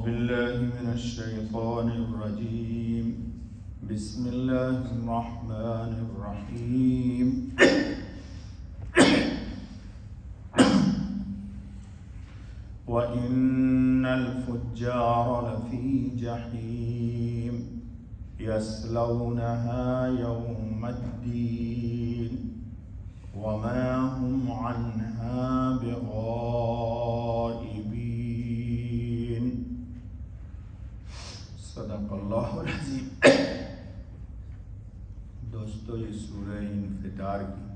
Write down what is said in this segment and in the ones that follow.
بالله من الشيطان الرجيم بسم الله الرحمن الرحيم وإن الفجار لفي جحيم يصلونها يوم الدين وما هم عنها بغائبين صدق اللہ العظیم۔ دوستو، یہ سورہ انفطار کی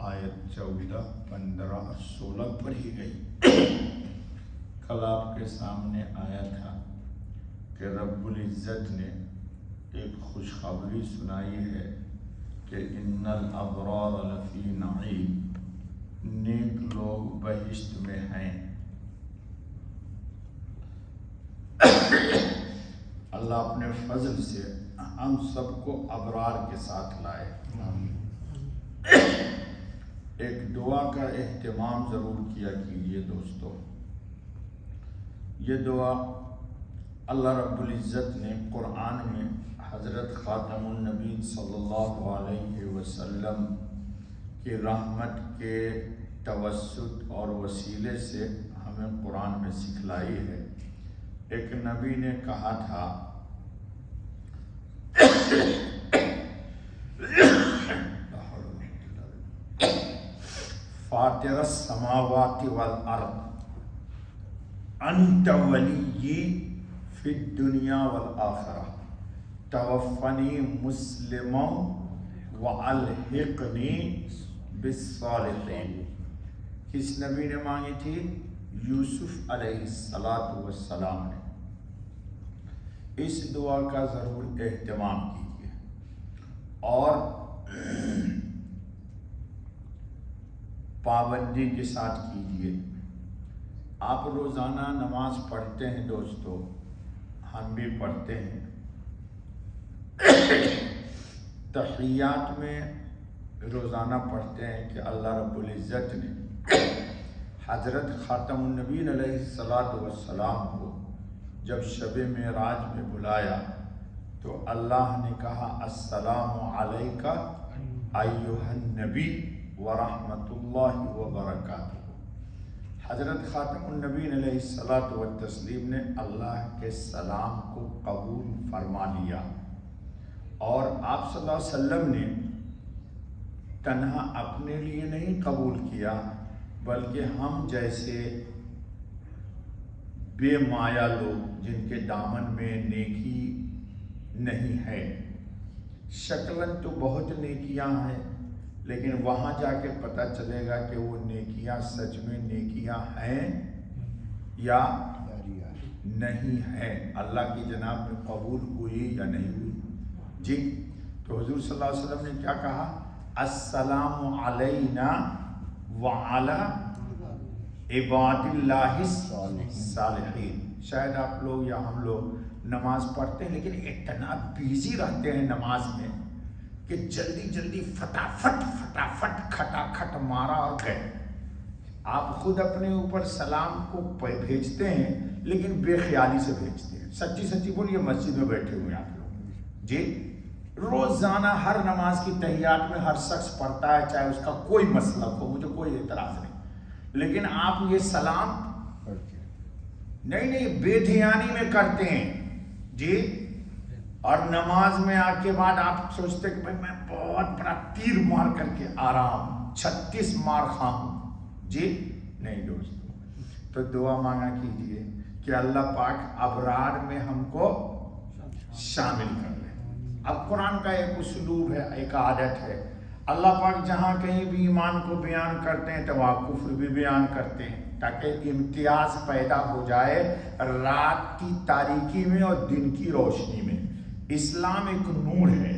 آیت 14، 15 اور 16 پڑھی گئی۔ کل آپ کے سامنے آیا تھا کہ رب العزت نے ایک خوشخبری سنائی ہے کہ ان الابرار لفی نعیم، نیک لوگ بہشت میں ہیں۔ اللہ اپنے فضل سے ہم سب کو ابرار کے ساتھ لائے۔ ایک دعا کا اہتمام ضرور کیا کیجیے دوستو۔ یہ دعا اللہ رب العزت نے قرآن میں حضرت خاتم النبی صلی اللہ علیہ وسلم کی رحمت کے توسط اور وسیلے سے ہمیں قرآن میں سکھلائی ہے۔ ایک نبی نے کہا تھا فاطر السماوات والارض انت ولی فی الدنیا والآخرہ توفنی مسلما والحقنی بالصالحین۔ کس نبی نے مانگی تھی؟ یوسف علیہ السلام نے۔ اس دعا کا ضرور اہتمام کیجیے اور پابندی کے ساتھ کیجیے۔ آپ روزانہ نماز پڑھتے ہیں دوستو، ہم بھی پڑھتے ہیں۔ تحیات میں روزانہ پڑھتے ہیں کہ اللہ رب العزت نے حضرت خاتم النبی علیہ السلام کو جب شب معراج میں بلایا تو اللہ نے کہا السلام علیکہ ایھا النبی ورحمۃ اللہ وبرکاتہ۔ حضرت خاتم النبی علیہ السلام نے اللہ کے سلام کو قبول فرما لیا، اور آپ صلی اللہ علیہ وسلم نے تنہا اپنے لیے نہیں قبول کیا بلکہ ہم جیسے بے مایا لوگ جن کے دامن میں نیکی نہیں ہے، شکلاً تو بہت نیکیاں ہیں لیکن وہاں جا کے پتہ چلے گا کہ وہ نیکیاں سچ میں نیکیاں ہیں یا نہیں ہیں، اللہ کی جناب میں قبول ہوئی یا نہیں ہوئی۔ جی تو حضور صلی اللہ علیہ وسلم نے کیا کہا؟ السلام علینا وعلی عباد اللہ الصالحین۔ شاید آپ لوگ یا ہم لوگ نماز پڑھتے ہیں لیکن اتنا بیزی رہتے ہیں نماز میں کہ جلدی جلدی فٹافٹ کھٹاکھٹ مارا اور گئے۔ آپ خود اپنے اوپر سلام کو بھیجتے ہیں لیکن بے خیالی سے بھیجتے ہیں۔ سچی سچی بولیے، مسجد میں بیٹھے ہوئے ہیں آپ لوگ جی، روزانہ ہر نماز کی تحیات میں ہر شخص پڑھتا ہے، چاہے اس کا کوئی مسلک ہو، مجھے کوئی اعتراض نہیں، لیکن آپ یہ سلام نہیں بے دھیانی میں کرتے ہیں جی، اور نماز میں آ کے بعد آپ سوچتے کہ بھائی میں بہت بڑا تیر مار کر کے آرام 36 مار خواہوں جی، نہیں دوستو۔ تو دعا مانگا کیجئے کہ اللہ پاک ابرار میں ہم کو شامل کر لے۔ اب قرآن کا ایک اسلوب ہے، ایک عادت ہے، اللہ پاک جہاں کہیں بھی ایمان کو بیان کرتے ہیں تو وہاں کفر بھی بیان کرتے ہیں تاکہ امتیاز پیدا ہو جائے رات کی تاریکی میں اور دن کی روشنی میں۔ اسلام ایک نور ہے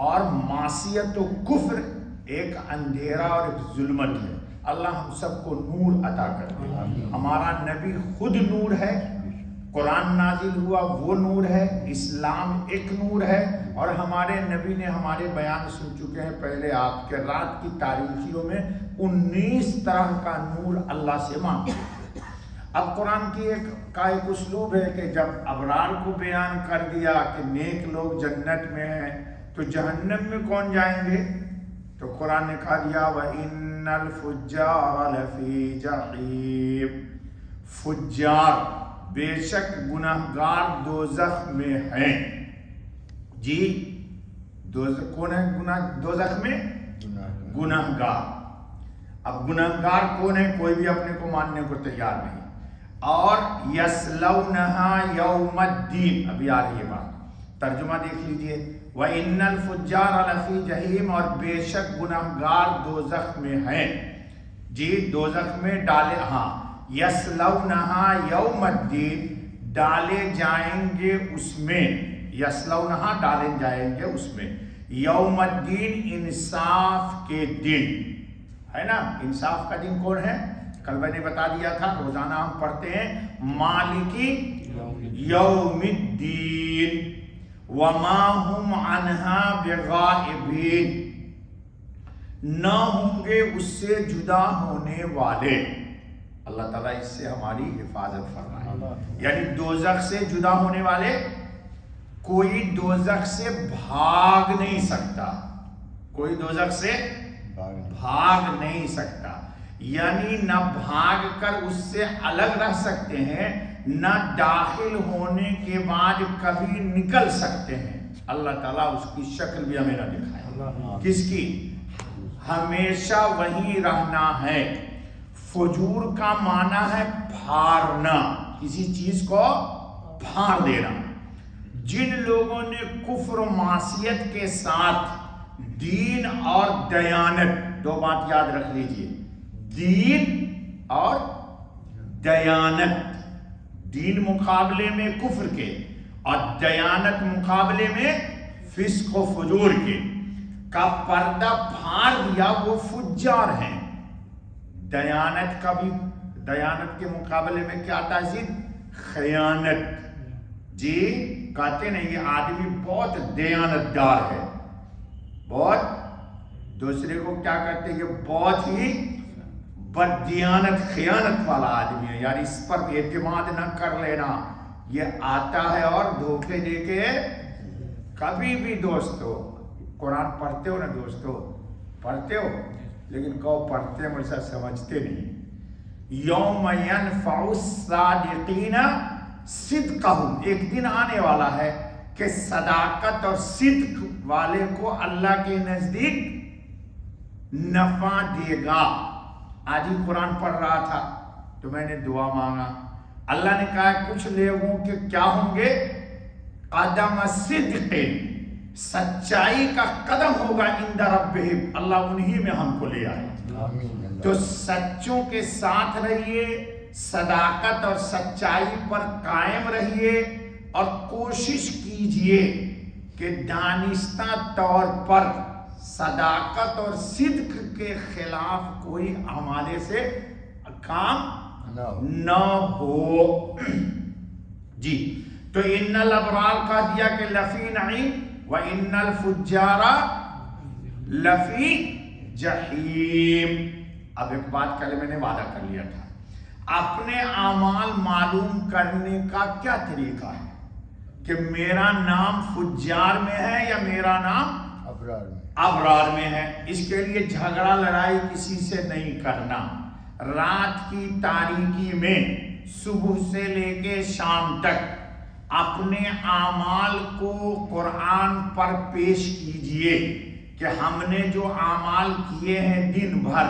اور معصیت و کفر ایک اندھیرا اور ایک ظلمت ہے۔ اللہ ہم سب کو نور عطا کر دے۔ ہمارا نبی خود نور ہے، قرآن نازل ہوا وہ نور ہے، اسلام ایک نور ہے، اور ہمارے نبی نے ہمارے بیان سن چکے ہیں پہلے آپ کے، رات کی تاریکیوں میں 19 طرح کا نور اللہ سے مانگے۔ اب قرآن کی ایک اسلوب ہے کہ جب ابرار کو بیان کر دیا کہ نیک لوگ جنت میں ہیں تو جہنم میں کون جائیں گے، تو قرآن نے کہا دیا وَإِنَّ الْفُجَّارَ لَفِي جَحِيمٍ، فجار بے شک گناہگار دوزخ میں ہیں۔ جی کون ہے دوزخ میں؟ گناہگار۔ اب گناہگار کون ہے؟ کوئی بھی اپنے کو ماننے کو تیار نہیں۔ اور یصلونہا یوم الدین، ابھی آ رہی ہے بات، ترجمہ دیکھ لیجئے، وَإِنَّ الْفُجَّارَ لَفِي جَحِيمٍ، اور بے شک گناہگار دوزخ میں ہیں۔ جی دوزخ میں ڈالے، ہاں یصلونہا یوم الدین، ڈالے جائیں گے اس میں، یصلونہا ڈالے جائیں گے اس میں، یوم الدین انصاف کے دن ہے نا۔ انصاف کا دن کون ہے؟ کل میں نے بتا دیا تھا، روزانہ ہم پڑھتے ہیں مالکی یوم الدین، وما ہم عنہا بغائبین، نہ ہوں گے اس سے جدا ہونے والے۔ اللہ تعالیٰ اس سے ہماری حفاظت فرمائے، یعنی دوزخ سے جدا ہونے والے، کوئی دوزخ سے بھاگ نہیں سکتا، کوئی دوزخ سے بھاگ نہیں سکتا، یعنی نہ بھاگ کر اس سے الگ رہ سکتے ہیں، نہ داخل ہونے کے بعد کبھی نکل سکتے ہیں۔ اللہ تعالیٰ اس کی شکل بھی ہمیں نہ دکھائے، کس کی؟ ہمیشہ وہیں رہنا ہے۔ فجور کا معنی ہے پھاڑنا، کسی چیز کو پھاڑ دینا۔ جن لوگوں نے کفر و معصیت کے ساتھ دین اور دیانت، دو بات یاد رکھ لیجئے، دین اور دیانت، دین مقابلے میں کفر کے اور دیانت مقابلے میں فسق و فجور کے، کا پردہ پھاڑ دیا، وہ فجار ہیں۔ دیانت کا بھی، دیانت کے مقابلے میں کیا آتا ہے؟ خیانت۔ جی کہتے نہیں یہ آدمی بہت دیانت دار ہے، بہت، دوسرے کو کیا کرتے ہیں کہ بہت ہی بددیانت خیانت والا آدمی ہے، یعنی اس پر اعتماد نہ کر لینا، یہ آتا ہے اور دھوکے دے کے کبھی بھی۔ دوستو قرآن پڑھتے ہو نا دوستو، پڑھتے ہو لیکن کہو پڑھتے ہیں ایسا سمجھتے نہیں۔ یوم ینفع الصادقین صدقہم، ایک دن آنے والا ہے کہ صداقت اور صدق والے کو اللہ کے نزدیک نفع دے گا۔ آج ہی قرآن پڑھ رہا تھا تو میں نے دعا مانگا، اللہ نے کہا کچھ لوگوں کے کیا ہوں گے؟ قدم صدق، سچائی کا قدم ہوگا عند ربہم، اللہ انہی میں ہم کو لے آئے۔ تو سچوں کے ساتھ رہیے، صداقت اور سچائی پر قائم رہیے، اور کوشش کیجئے کہ دانستہ طور پر صداقت اور صدق کے خلاف کوئی ہمارے سے کام نہ ہو۔ جی تو ان الابرار کا دیا کہ لفی نعیم، وان الفجار لفی جحیم۔ اب ایک بات کل میں نے وعدہ کر لیا تھا، اپنے اعمال معلوم کرنے کا کیا طریقہ ہے کہ میرا نام فجار میں ہے یا میرا نام ابرار میں ہے۔ اس کے لیے جھگڑا لڑائی کسی سے نہیں کرنا، رات کی تاریکی میں صبح سے لے کے شام تک اپنے اعمال کو قرآن پر پیش کیجئے کہ ہم نے جو اعمال کیے ہیں دن بھر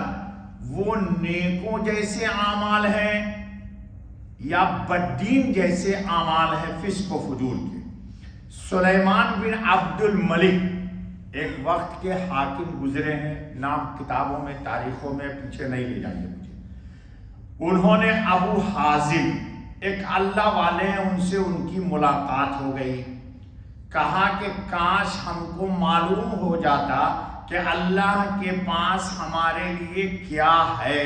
وہ نیکوں جیسے اعمال ہیں یا بدین جیسے اعمال ہیں فسق و فجور کے۔ سلیمان بن عبد الملک ایک وقت کے حاکم گزرے ہیں، نام کتابوں میں تاریخوں میں پیچھے نہیں لے جائیں گے مجھے۔ انہوں نے ابو حازم ایک اللہ والے ہیں، ان سے ان کی ملاقات ہو گئی، کہا کہ کاش ہم کو معلوم ہو جاتا کہ اللہ کے پاس ہمارے لیے کیا ہے،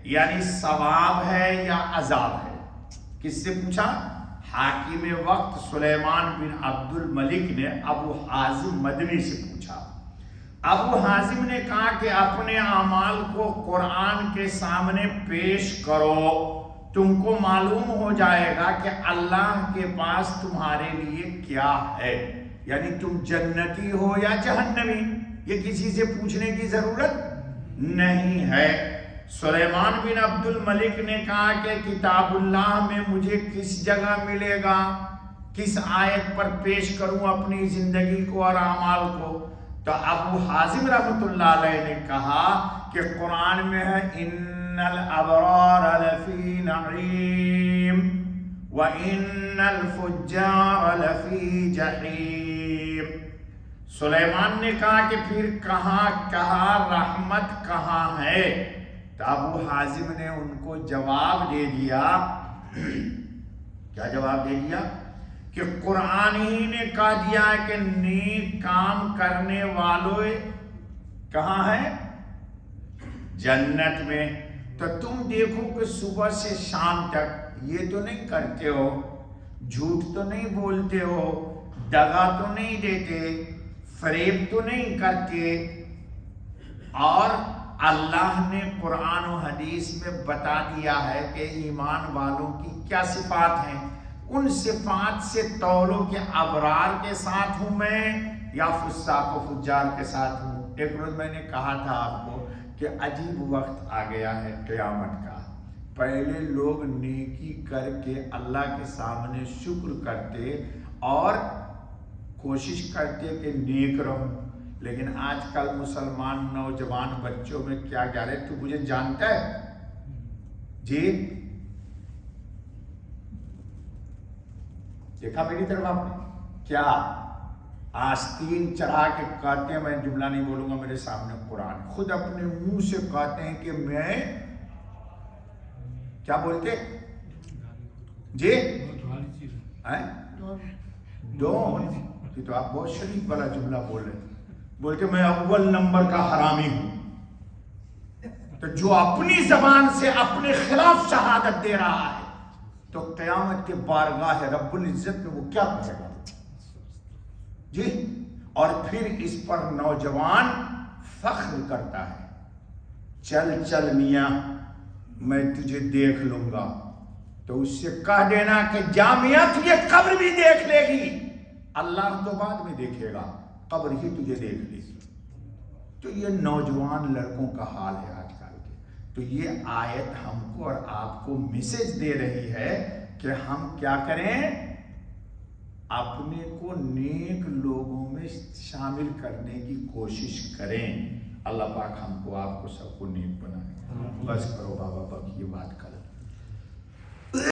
یعنی ثواب ہے یا عذاب ہے۔ کس سے پوچھا؟ حاکم وقت سلیمان بن عبد الملک نے ابو حازم مدنی سے پوچھا۔ ابو حازم نے کہا کہ اپنے اعمال کو قرآن کے سامنے پیش کرو تم کو معلوم ہو جائے گا کہ اللہ کے پاس تمہارے لیے کیا ہے، یعنی تم جنتی ہو یا جہنمی، یہ کسی سے پوچھنے کی ضرورت نہیں ہے۔ سلیمان بن عبد الملک نے کہا کہ کتاب اللہ میں مجھے کس جگہ ملے گا، کس آیت پر پیش کروں اپنی زندگی کو اور اعمال کو؟ تو ابو حازم رحمۃ اللہ علیہ نے کہا کہ قرآن میں ہے ان الابرار لفی نعیم وان الفجار لفی جحیم۔ سلیمان نے کہا کہ پھر کہاں رحمت کہاں ہے؟ تو ابو حازم نے ان کو جواب دے دیا، کیا جواب دے دیا؟ کہ قرآن ہی نے کہا دیا ہے کہ نیک کام کرنے والوں کہاں ہے؟ جنت میں۔ تو تم دیکھو کہ صبح سے شام تک یہ تو نہیں کرتے ہو، جھوٹ تو نہیں بولتے ہو، دغا تو نہیں دیتے، فریب تو نہیں کرتے، اور اللہ نے قرآن و حدیث میں بتا دیا ہے کہ ایمان والوں کی کیا صفات ہیں۔ ان صفات سے تولو کہ ابرار کے ساتھ ہوں میں یا فساق و فجار کے ساتھ ہوں۔ ایک روز میں نے کہا تھا آپ کو کہ عجیب وقت آ گیا ہے قیامت کا۔ پہلے لوگ نیکی کر کے اللہ کے سامنے شکر کرتے اور کوشش کرتے کہ نیک رہوں، لیکن آج کل مسلمان نوجوان بچوں میں کیا کہہ رہے؟ تو مجھے جانتا ہے جی؟ دیکھا میری طرف آپ نے کیا آستین چڑھا کے کہتے ہیں، میں جملہ نہیں بولوں گا میرے سامنے، قرآن خود اپنے منہ سے کہتے ہیں کہ میں کیا بولتے جی؟ ڈون، یہ تو آپ بہت شریف والا جملہ بول رہے ہیں، بولتے میں اول نمبر کا حرامی ہوں۔ تو جو اپنی زبان سے اپنے خلاف شہادت دے رہا ہے تو قیامت کے بارگاہ رب العزت میں وہ کیا کہے گا جی؟ اور پھر اس پر نوجوان فخر کرتا ہے، چل چل میاں میں تجھے دیکھ لوں گا، تو اس سے کہہ دینا کہ جامعہ تجھے قبر بھی دیکھ لے گی، اللہ تو بعد میں دیکھے گا، قبر ہی تجھے دیکھ لے گی۔ تو یہ نوجوان لڑکوں کا حال ہے آج کل کے۔ تو یہ آیت ہم کو اور آپ کو میسج دے رہی ہے کہ ہم کیا کریں؟ اپنے کو نیک لوگوں میں شامل کرنے کی کوشش کریں۔ اللہ پاک ہم کو آپ کو سب کو نیک بنائے۔ بس کرو بابا، باقی یہ بات کر